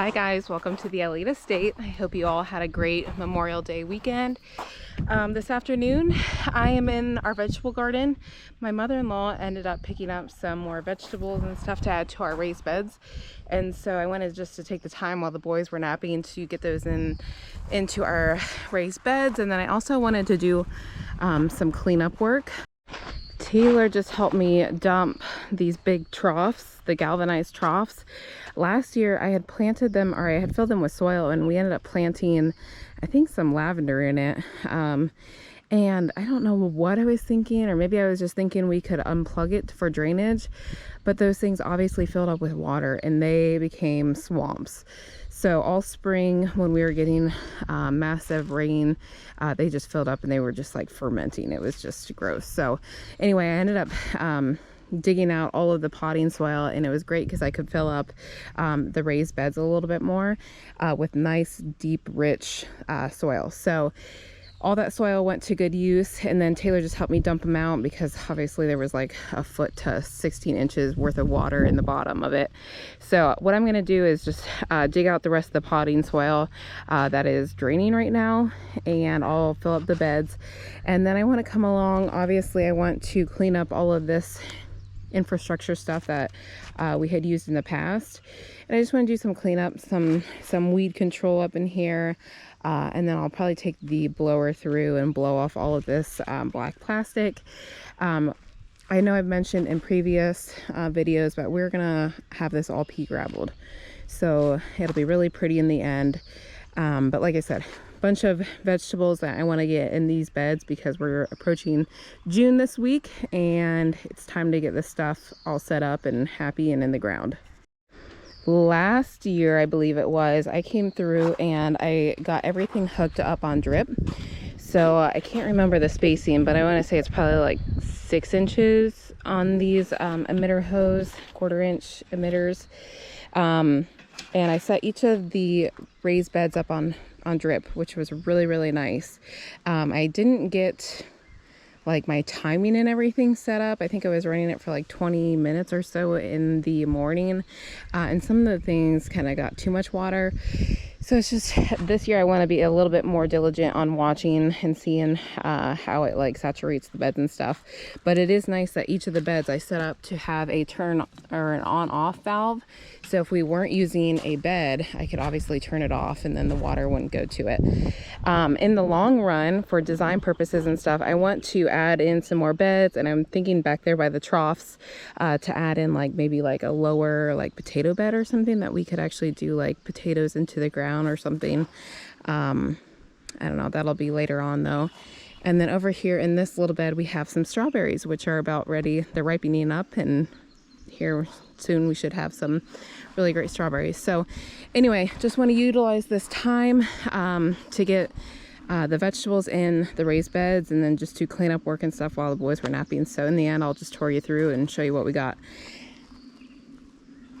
Hi guys, welcome to the Eliot estate. I hope you all had a great Memorial Day weekend. This afternoon I am in our vegetable garden. My mother-in-law ended up picking up some more vegetables and stuff to add to our raised beds, and so I wanted just to take the time while the boys were napping to get those into our raised beds. And then I also wanted to do some cleanup work. Taylor just helped me dump these big troughs, the galvanized troughs. Last year I had planted them, or I had filled them with soil, and we ended up planting, I think, some lavender in it. And I don't know what I was thinking, or maybe I was just thinking we could unplug it for drainage, but those things obviously filled up with water and they became swamps. So all spring when we were getting massive rain, they just filled up and they were just like fermenting. It was just gross. So anyway, I ended up digging out all of the potting soil, and it was great because I could fill up the raised beds a little bit more with nice, deep, rich soil. So all that soil went to good use, and then Taylor just helped me dump them out because obviously there was like a foot to 16 inches worth of water in the bottom of it. So what I'm going to do is just dig out the rest of the potting soil that is draining right now, and I'll fill up the beds. And then I want to come along, obviously I want to clean up all of this infrastructure stuff that we had used in the past, and I just want to do some cleanup, some weed control up in here, and then I'll probably take the blower through and blow off all of this black plastic. I know I've mentioned in previous videos, but we're gonna have this all pea gravelled, so it'll be really pretty in the end. But like I said, bunch of vegetables that I want to get in these beds because we're approaching June this week, and it's time to get this stuff all set up and happy and in the ground. Last year, I believe it was, I came through and I got everything hooked up on drip. So I can't remember the spacing, but I want to say it's probably like 6 inches on these emitter hose, 1/4 inch emitters. And I set each of the raised beds up on drip, which was really, really nice. I didn't get like my timing and everything set up. I think I was running it for like 20 minutes or so in the morning, and some of the things kind of got too much water. So it's just, this year I want to be a little bit more diligent on watching and seeing how it like saturates the beds and stuff. But it is nice that each of the beds I set up to have a turn or an on off valve. So if we weren't using a bed, I could obviously turn it off and then the water wouldn't go to it. In the long run, for design purposes and stuff, I want to add in some more beds, and I'm thinking back there by the troughs to add in like maybe like a lower like potato bed or something that we could actually do like potatoes into the ground or something. I don't know, that'll be later on though. And then over here in this little bed we have some strawberries, which are about ready. They're ripening up, and here soon we should have some really great strawberries. So anyway, just want to utilize this time to get the vegetables in the raised beds, and then just to clean up work and stuff while the boys were napping. So in the end I'll just tour you through and show you what we got.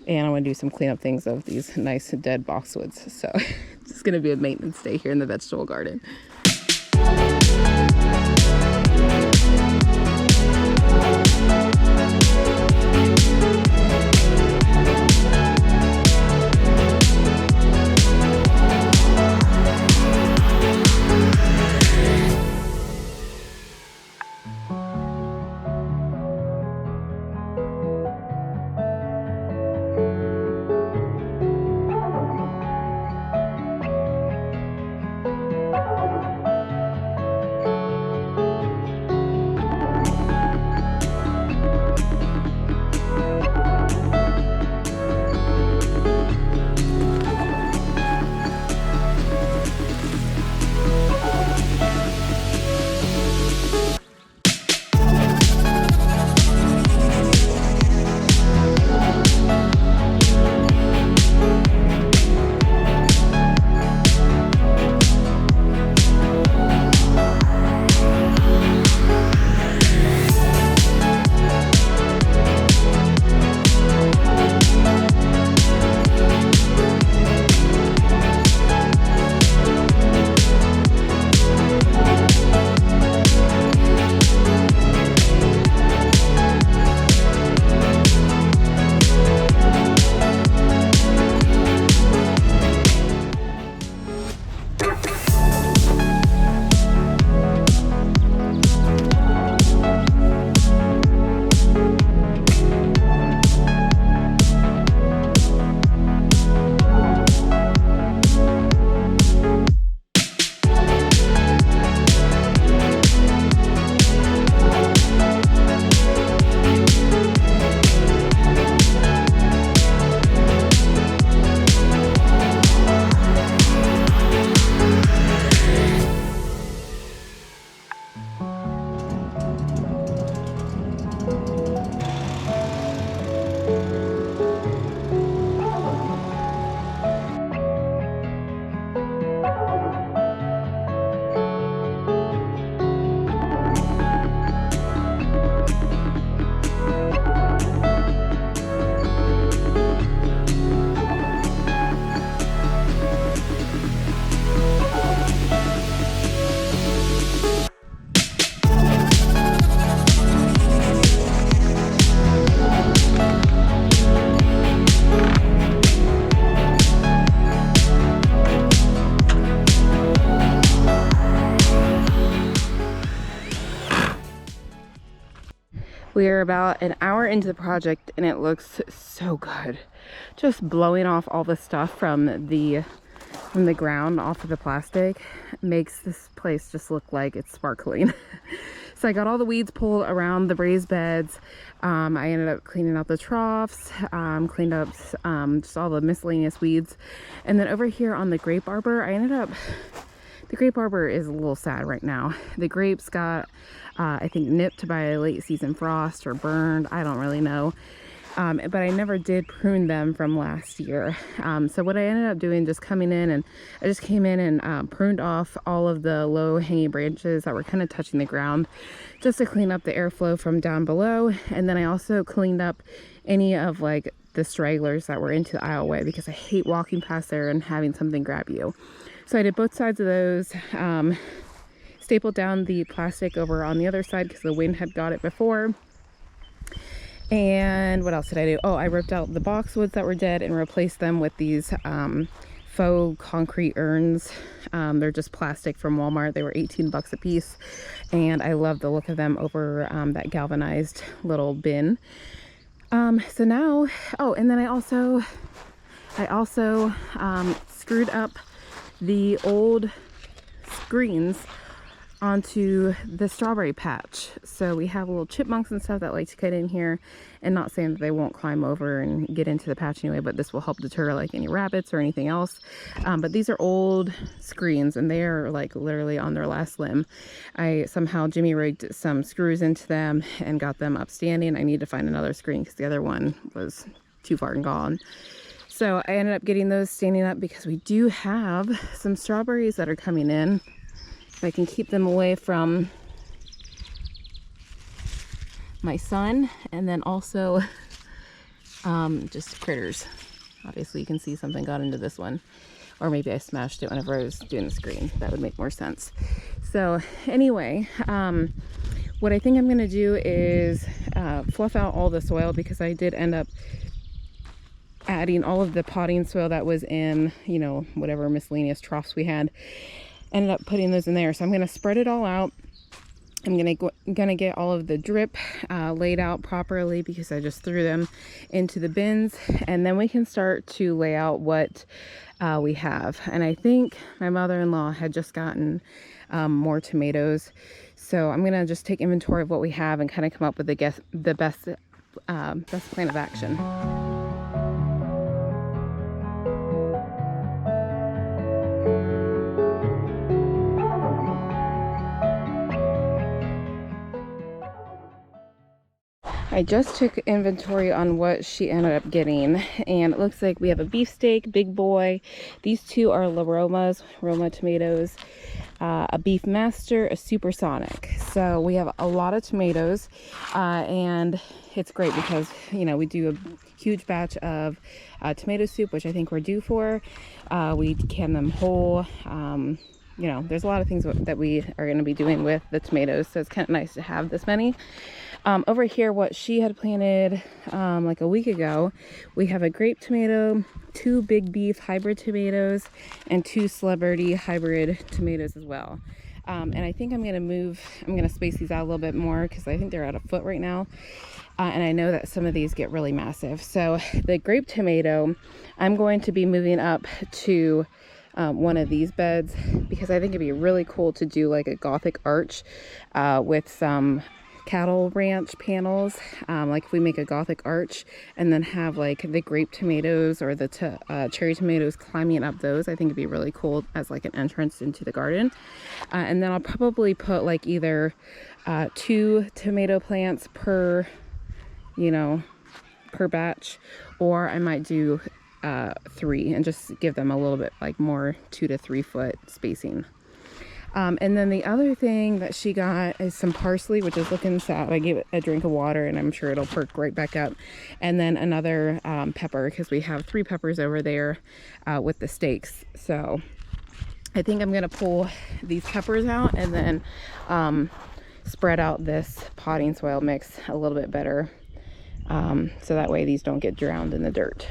And I want to do some cleanup things of these nice dead boxwoods. So it's just going to be a maintenance day here in the vegetable garden. We're about an hour into the project and it looks so good. Just blowing off all the stuff from the ground off of the plastic makes this place just look like it's sparkling. So I got all the weeds pulled around the raised beds. I ended up cleaning out the troughs, cleaned up just all the miscellaneous weeds. And then over here on the grape arbor, the grape arbor is a little sad right now. The grapes got, I think, nipped by a late season frost or burned. I don't really know. But I never did prune them from last year. So what I ended up doing, just coming in, and I just came in and pruned off all of the low hanging branches that were kind of touching the ground, just to clean up the airflow from down below. And then I also cleaned up any of like the stragglers that were into the aisleway, because I hate walking past there and having something grab you. So I did both sides of those, stapled down the plastic over on the other side because the wind had got it before. And what else did I do? Oh, I ripped out the boxwoods that were dead and replaced them with these faux concrete urns. They're just plastic from Walmart. They were 18 bucks a piece, and I love the look of them over that galvanized little bin. So now, oh, and then I also screwed up the old screens onto the strawberry patch. So we have little chipmunks and stuff that like to get in here, and not saying that they won't climb over and get into the patch anyway, but this will help deter like any rabbits or anything else. But these are old screens and they are like literally on their last limb. I somehow jimmy rigged some screws into them and got them upstanding. I need to find another screen because the other one was too far and gone. So I ended up getting those standing up because we do have some strawberries that are coming in. If I can keep them away from my son, and then also just critters. Obviously you can see something got into this one, or maybe I smashed it whenever I was doing the screen. That would make more sense. So anyway, what I think I'm gonna do is fluff out all the soil, because I did end up adding all of the potting soil that was in, you know, whatever miscellaneous troughs we had. Ended up putting those in there. So I'm going to spread it all out. I'm gonna get all of the drip laid out properly, because I just threw them into the bins, and then we can start to lay out what we have. And I think my mother-in-law had just gotten more tomatoes, so I'm gonna just take inventory of what we have and kind of come up with the best plan of action. I just took inventory on what she ended up getting, and it looks like we have a beefsteak, big boy. These two are Roma tomatoes, a beef master, a supersonic. So we have a lot of tomatoes, and it's great because, you know, we do a huge batch of tomato soup, which I think we're due for. We can them whole. You know, there's a lot of things that we are going to be doing with the tomatoes, so it's kind of nice to have this many. Over here, what she had planted like a week ago, we have a grape tomato, 2 big beef hybrid tomatoes, and 2 celebrity hybrid tomatoes as well. And I think I'm going to space these out a little bit more, because I think they're at a foot right now. And I know that some of these get really massive. So the grape tomato, I'm going to be moving up to one of these beds, because I think it'd be really cool to do like a Gothic arch with some cattle ranch panels, like if we make a Gothic arch and then have like the grape tomatoes or the cherry tomatoes climbing up those. I think it'd be really cool as like an entrance into the garden. And then I'll probably put like either 2 tomato plants per, you know, per batch, or I might do 3 and just give them a little bit like more 2 to 3 foot spacing. And then the other thing that she got is some parsley, which is looking sad. I gave it a drink of water and I'm sure it'll perk right back up. And then another pepper, because we have 3 peppers over there with the steaks. So I think I'm going to pull these peppers out and then spread out this potting soil mix a little bit better, so that way these don't get drowned in the dirt.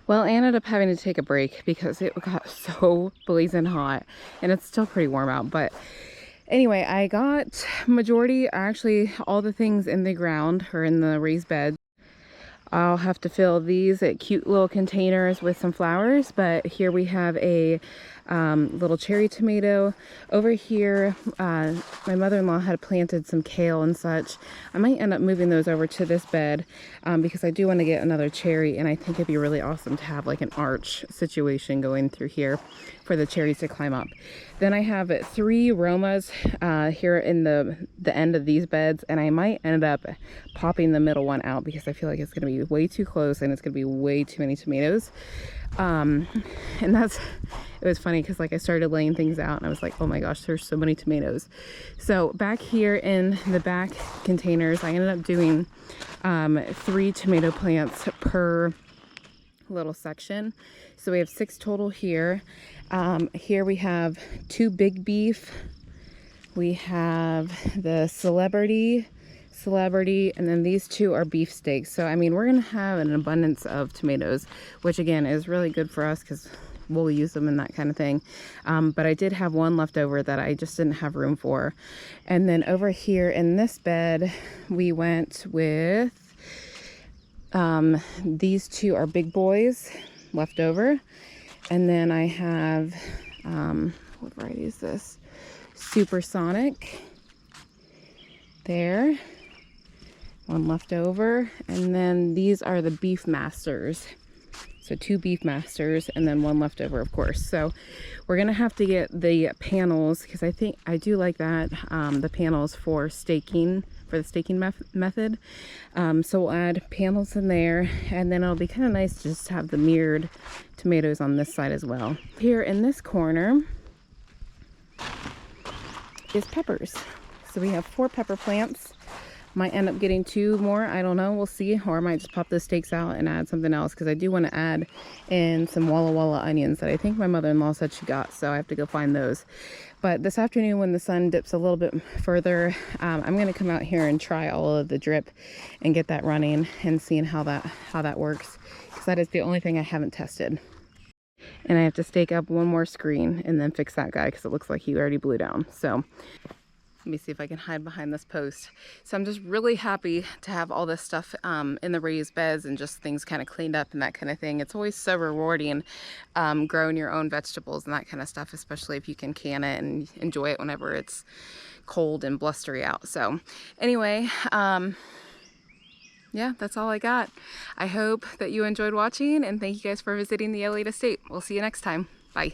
Well, I ended up having to take a break because it got so blazing hot, and it's still pretty warm out. But anyway, I got actually all the things in the ground or in the raised beds. I'll have to fill these at cute little containers with some flowers, but here we have a little cherry tomato. Over here, my mother-in-law had planted some kale and such. I might end up moving those over to this bed because I do want to get another cherry, and I think it'd be really awesome to have like an arch situation going through here for the cherries to climb up. Then I have 3 Romas here in the end of these beds, and I might end up popping the middle one out because I feel like it's going to be way too close and it's going to be way too many tomatoes. And it was funny because like I started laying things out and I was like, oh my gosh, there's so many tomatoes. So back here in the back containers, I ended up doing 3 tomato plants per little section. So we have 6 total here. Here we have 2 big beef. We have the celebrity, and then these 2 are beef steaks. So I mean, we're gonna have an abundance of tomatoes, which again is really good for us because we'll use them and that kind of thing. But I did have 1 left over that I just didn't have room for. And then over here in this bed, we went with these 2 are big boys left over. And then I have what variety is this? Supersonic there, 1 left over. And then these are the Beef Masters, so 2 Beef Masters and then 1 left over, of course. So we're gonna have to get the panels because I think I do like that, the panels for staking, for the staking method. So we'll add panels in there, and then it'll be kind of nice to just have the mirrored tomatoes on this side as well. Here in this corner is peppers. So we have 4 pepper plants. Might end up getting 2 more, I don't know, we'll see. Or I might just pop those stakes out and add something else because I do want to add in some Walla Walla onions that I think my mother-in-law said she got, so I have to go find those. But this afternoon when the sun dips a little bit further, I'm going to come out here and try all of the drip and get that running and seeing how that works, because that is the only thing I haven't tested. And I have to stake up 1 more screen and then fix that guy because it looks like he already blew down. So let me see if I can hide behind this post. So I'm just really happy to have all this stuff in the raised beds and just things kind of cleaned up and that kind of thing. It's always so rewarding growing your own vegetables and that kind of stuff, especially if you can it and enjoy it whenever it's cold and blustery out. So anyway, yeah, that's all I got. I hope that you enjoyed watching, and thank you guys for visiting the Eliot estate. We'll see you next time. Bye.